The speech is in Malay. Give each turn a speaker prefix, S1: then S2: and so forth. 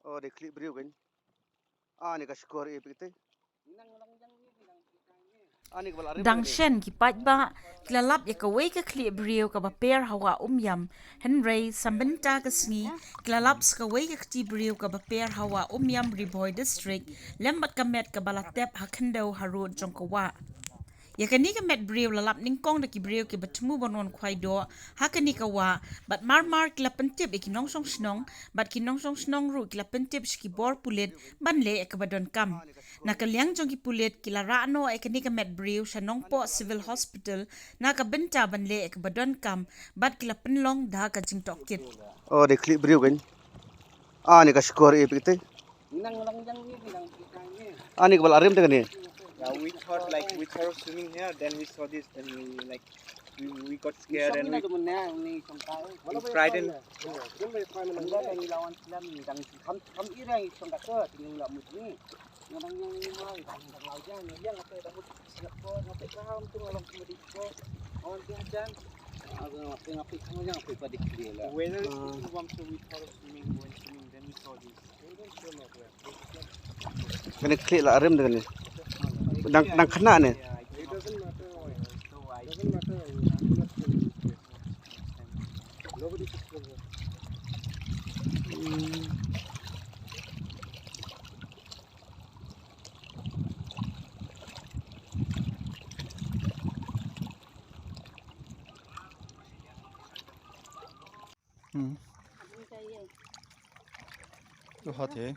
S1: Oh, di klip beriu kan? Ni ka skor ipik te. Ni ka arim
S2: Dang shen ki pat ba klalap ya ka wei ka kli brio ka ba per hawa Umiam Henry sambenta ka sngi klalap ska wei ka ti brio ka ba per hawa Umiam Riboy district lembat ka met ka balatep hakendo harod jongkawa. Yakani ka met brio lalap ningkong da ki brio ki batmu bonon kwai do hakani ka wa bat mar kila pentip ikinong song snong bat kinong song snong ru kila pentip ski bor pulet ban le ka badon kam nakaliang jong ki pulet kila rano ekani ka met brio shanong po civil hospital naka benta ban le ka badon kam bat kila penlong da ka jing tokit.
S1: Oh, di klip beriu kan? Ni ka skor ipik te. Ni ka arim te kan ni?
S3: Yeah, we thought like we started swimming here, then we saw this, then we got scared and we frightened. The weather is too warm, so we thought of swimming. When swimming, then we saw this.
S1: Kena klip lah arim te kan ni? Dang kena ni.
S3: It doesn't matter. So I nobody should swim here.
S4: Nó hot thế.